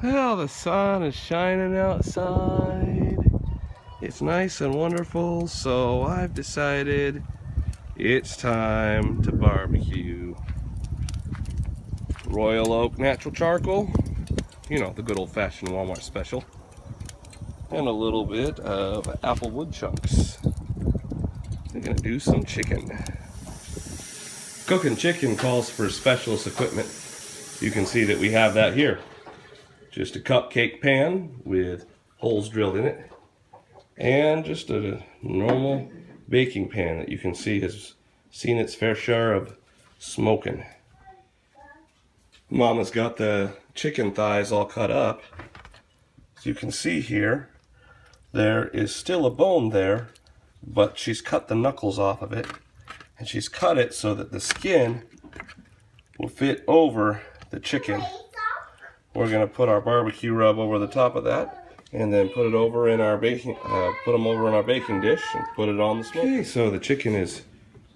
Well, the sun is shining outside. It's nice and wonderful, so I've decided it's time to barbecue. Royal Oak natural charcoal, you know, the good old-fashioned Walmart special, and a little bit of apple wood chunks. We're gonna do some chicken. Cooking chicken calls for specialist equipment. You can see that we have that here. Just a cupcake pan with holes drilled in it, and just a normal baking pan that you can see has seen its fair share of smoking. Mama's got the chicken thighs all cut up. As you can see here, there is still a bone there, but she's cut the knuckles off of it, and she's cut it so that the skin will fit over the chicken. We're gonna put our barbecue rub over the top of that, and then put it over in our baking, put them over in our baking dish, and put it on the smoke. Okay, so the chicken is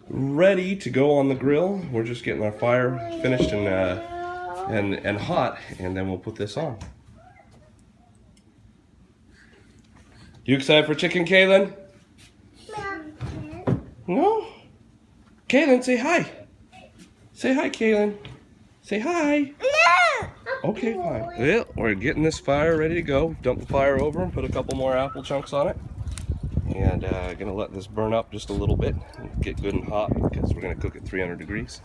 ready to go on the grill. We're just getting our fire finished and hot, and then we'll put this on. You excited for chicken, Kaylin? No? Kaylin, say hi. Say hi, Kaylin. Say hi. Okay, fine. Well, we're getting this fire ready to go. Dump the fire over and put a couple more apple chunks on it. And gonna let this burn up just a little bit and get good and hot because we're gonna cook at 300 degrees.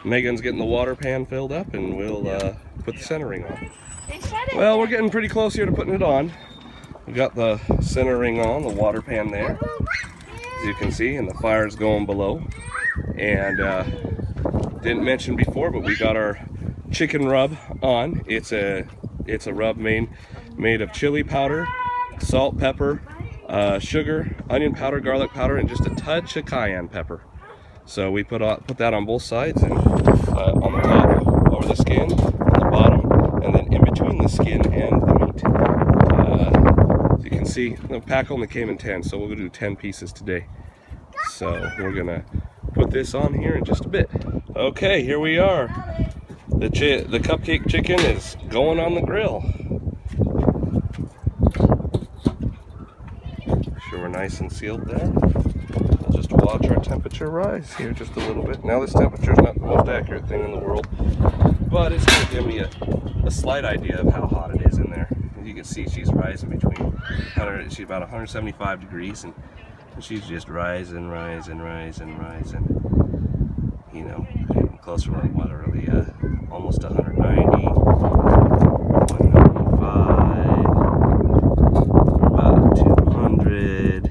Megan's getting the water pan filled up, and we'll put the centering on. Well, we're getting pretty close here to putting it on. We got the centering on, the water pan there, as you can see, and the fire's going below. And didn't mention before, but we got our chicken rub on. It's a rub made of chili powder, salt, pepper, sugar, onion powder, garlic powder, and just a touch of cayenne pepper. So we put that on both sides, and on the top, over the skin, on the bottom, and then in between the skin and the meat. As you can see, the pack only came in 10, so we'll do 10 pieces today. So we're gonna put this on here in just a bit. Okay, here we are. The cupcake chicken is going on the grill. Make sure we're nice and sealed there. We'll just watch our temperature rise here just a little bit. Now this temperature is not the most accurate thing in the world, but it's going to give me a slight idea of how hot it is in there. As you can see, she's rising between she's about 175 degrees, and she's just rising. You know, getting closer to literally almost 190, 195, about 200,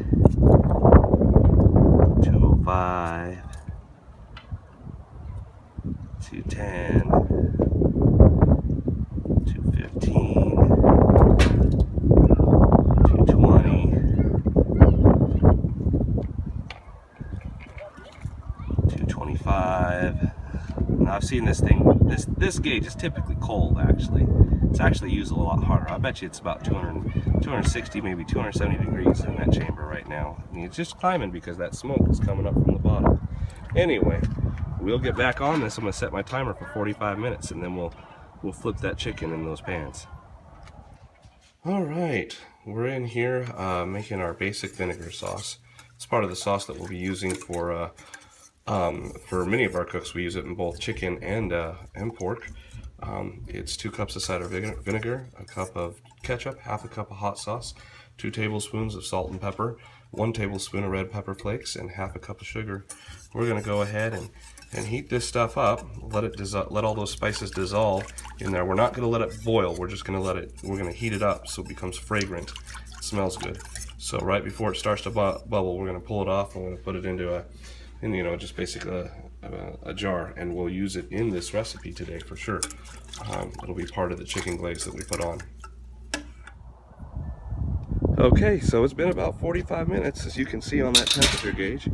205, 210, 215, 220, 225. Now I've seen this thing, this gauge is typically cold actually. It's actually used a lot harder. I bet you it's about 260, maybe 270 degrees in that chamber right now. I mean, it's just climbing because that smoke is coming up from the bottom. Anyway, we'll get back on this. I'm gonna set my timer for 45 minutes, and then we'll flip that chicken in those pans. All right, we're in here making our basic vinegar sauce. It's part of the sauce that we'll be using for many of our cooks. We use it in both chicken and pork. It's 2 cups of cider vinegar, a cup of ketchup, half a cup of hot sauce, 2 tablespoons of salt and pepper, 1 tablespoon of red pepper flakes, and half a cup of sugar. We're going to go ahead and heat this stuff up. Let all those spices dissolve in there. We're not going to let it boil. We're just going to we're going to heat it up so it becomes fragrant. It smells good. So right before it starts to bubble, we're going to pull it off. I'm going to put it into just basically a jar, and we'll use it in this recipe today for sure. It'll be part of the chicken glaze that we put on. Okay, so it's been about 45 minutes, as you can see on that temperature gauge.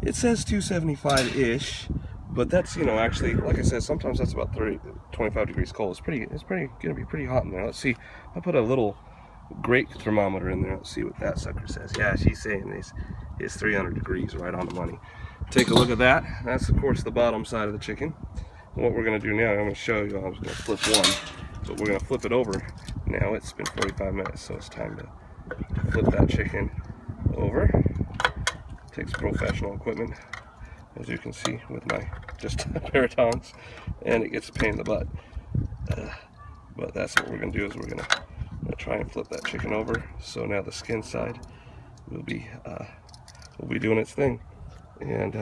It says 275-ish, but that's, actually, like I said, sometimes that's about 25 degrees cold. It's gonna be pretty hot in there. Let's see. I put a little grate thermometer in there. Let's see what that sucker says. Yeah, she's saying it's 300 degrees, right on the money. Take a look at that. That's, of course, the bottom side of the chicken. And what we're going to do now, I'm going to show you. I'm just going to flip one but we're gonna flip it over. Now it's been 45 minutes, so it's time to flip that chicken over. Takes professional equipment, as you can see with my just a pair of tongs, and it gets a pain in the butt. But that's what we're gonna do, is we're gonna try and flip that chicken over. So now the skin side will be doing its thing, and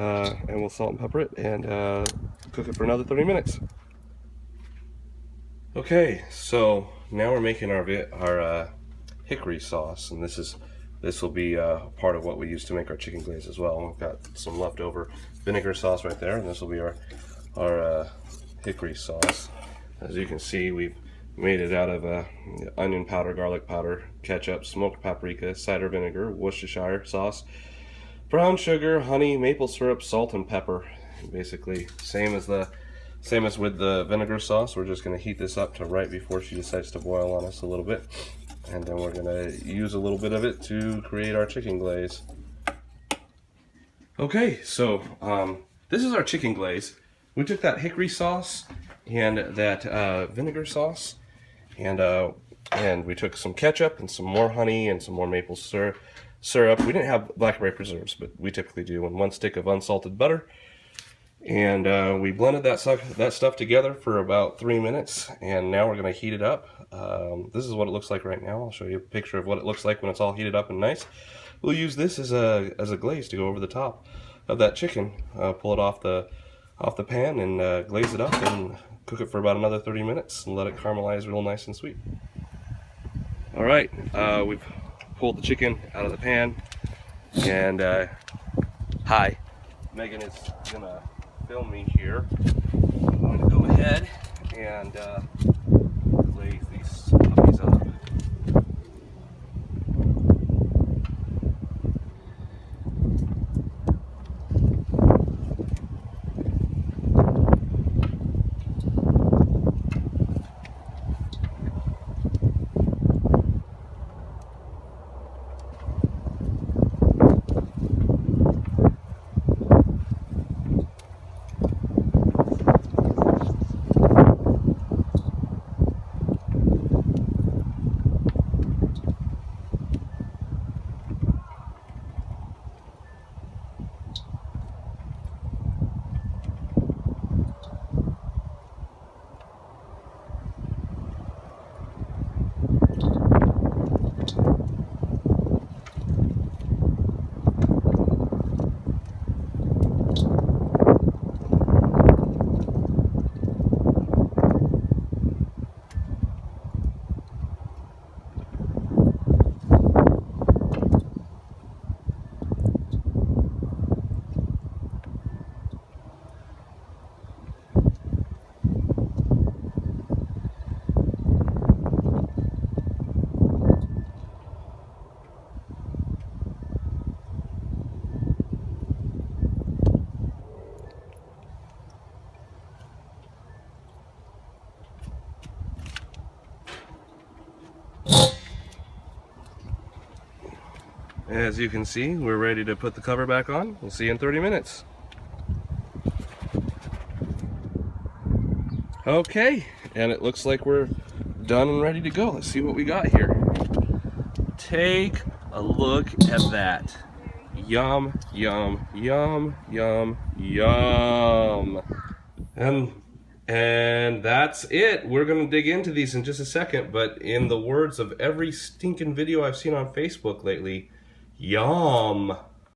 we'll salt and pepper it and cook it for another 30 minutes. Okay, so now we're making our hickory sauce, and this will be part of what we use to make our chicken glaze as well. We've got some leftover vinegar sauce right there, and this will be our hickory sauce. As you can see, we've made it out of onion powder, garlic powder, ketchup, smoked paprika, cider vinegar, Worcestershire sauce, brown sugar, honey, maple syrup, salt, and pepper. Basically, same as with the vinegar sauce. We're just going to heat this up to right before she decides to boil on us a little bit, and then we're going to use a little bit of it to create our chicken glaze. Okay, so this is our chicken glaze. We took that hickory sauce and that vinegar sauce, and we took some ketchup and some more honey and some more maple syrup. We didn't have blackberry preserves, but we typically do, and 1 stick of unsalted butter. And we blended that stuff together for about 3 minutes, and now we're going to heat it up. This is what it looks like right now. I'll show you a picture of what it looks like when it's all heated up and nice. We'll use this as a glaze to go over the top of that chicken. Pull it off the pan and glaze it up and cook it for about another 30 minutes and let it caramelize real nice and sweet. All right, we've pulled the chicken out of the pan, and hi, Megan is gonna film me here. I'm going to go ahead and glaze these puppies up. As you can see, we're ready to put the cover back on. We'll see you in 30 minutes. Okay, and it looks like we're done and ready to go. Let's see what we got here. Take a look at that. Yum, yum, yum, yum, yum. And that's it. We're gonna dig into these in just a second, but in the words of every stinking video I've seen on Facebook lately, yum.